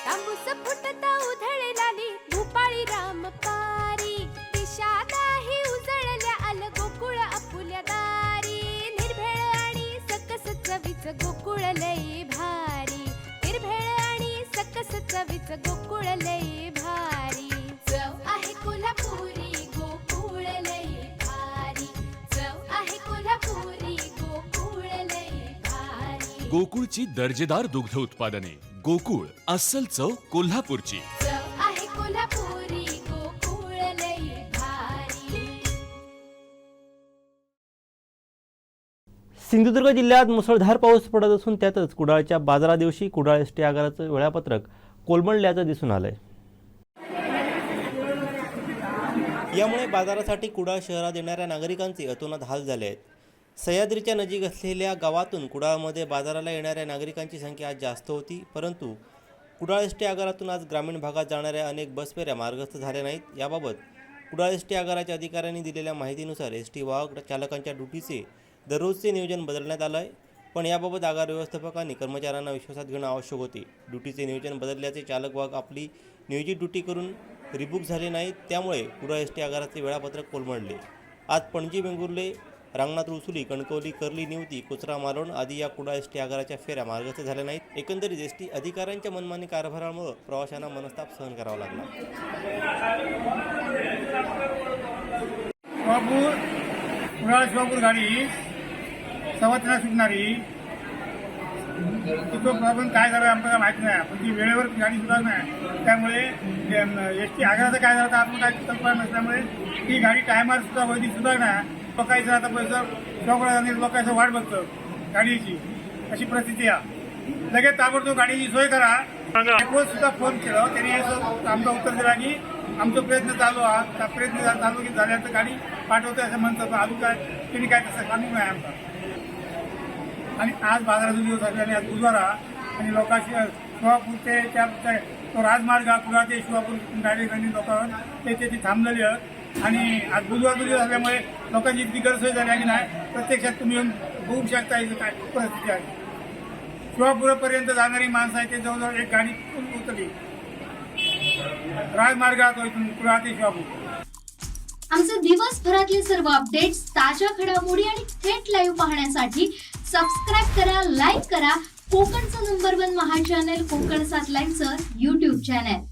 तांबूस फुटता उधळलाली भूपाळी रामपारी दिशा नाही उजळल्या आल गोकुळ आपुल्या दारी निर्भेळ आणि सकस चवीच गोकुळ लई भारी निर्भेळ आणि सकस चवीच गोकुळ लई भारी चव आहे कोल्हापुरी गोकुळ लई भारी चव आहे कोल्हापुरी गोकुळ लई भारी गोकुळची दर्जेदार दुग्ध उत्पादने गोकुळ अस्सल चव कोल्हापूरची चव आहे कोल्हापुरी गोकुळ लई भारी सिंधुदुर्ग जिल्ह्यात मुसळधार पाऊस पडत असून त्यातच कुडाळच्या बाजारादिवशी कुडाळ एसटी आगाराचं वेळापत्रक कोलमडल्याचं दिसून आलंय। यामुळे बाजारासाठी कुडाळ शहरात येणाऱ्या नागरिकांचे अतोनात हाल झाले आहेत। सह्याद्रीच्या नजीक असलेल्या गावातून कुडाळमध्ये बाजाराला येणाऱ्या नागरिकांची संख्या आज जास्त होती, परंतु कुडाळ एसटी आगारातून आज ग्रामीण भागात जाणाऱ्या अनेक बसफेऱ्या मार्गस्थ झाल्या नाहीत। याबाबत कुडाळ एसटी आगाराच्या अधिकाऱ्यांनी दिलेल्या माहितीनुसार एसटी वाहक चालकांच्या ड्युटीचे दररोजचे नियोजन बदलण्यात आलं आहे, पण याबाबत आगार व्यवस्थापकांनी कर्मचाऱ्यांना विश्वासात घेणं आवश्यक होते। ड्युटीचे नियोजन बदलल्याचे चालक वाहक आपली नियोजित ड्युटी करून रिबुक झाले नाहीत, त्यामुळे कुडाळ एसटी आगाराचे वेळापत्रक कोलमडले। आज पणजी, वेंगुर्ले, रांगणात, रुसुली, कणकवली, कर्ली, निवती, कोचरा, मालवण आदी या कुडाळ एसटी आगाराच्या फेऱ्या मार्गस्थ झाल्या नाहीत। एकंदरीत एसटी अधिकाऱ्यांच्या मनमानी कारभारामुळे प्रवाशांना मनस्ताप सहन करावा लागला। कुडाळ गाडी सवतीला सुटणारी तो प्रॉब्लेम काय झाला आम्हाला माहिती नाही, पण ती वेळेवर गाडी सुद्धा नाही, त्यामुळे एसटी आगाराचं काय झालं आपण काय कल्पना नसल्यामुळे ती गाडी टायमार सुद्धा वैदी सुद्धा नाही। लोकांचं आता पैसा शॉकला लोकांचं वाट बघतं गाडीची, अशी परिस्थिती आहे। लगेच ताबडतोब गाडीची सोय करा। एकवेळ सुद्धा फोन केला, त्यांनी आमचं उत्तर दिला की आमचा प्रयत्न चालू आहे, त्या प्रयत्न चालू की झाल्यानंतर गाडी पाठवतोय असं म्हणतात। अजून काय त्यांनी काय तसं कानून नाही आमचा। आणि आज बाजाराचा दिवस आहे आणि आज बुधवार आणि लोकांशी शिवापूरचे तो राजमार्ग कुडाळ ते शिवापूर गाडी लोकांना ते तिथे थांबलेली आहेत आणि आज बुधवार दिवस असल्यामुळे लोकांची इतकी गैरसोय झाली आहे की नाही, प्रत्यक्षात तुम्ही येऊन बघू शकता इथं काय परिस्थिती आहे। शिवापूरपर्यंत जाणारी माणसं आहे ते जवळजवळ एक गाडी उतरली राजमार्गात इथून कुडाळ ते शिवापूर। आमचे दिवसभरातले सर्व अपडेट्स, ताज्या घडामोडी आणि थेट लाईव्ह पाहण्यासाठी सबस्क्राईब करा, लाईक करा कोकणचं नंबर 1 महा चॅनल कोकण 7 लाईव्हचं YouTube चॅनल।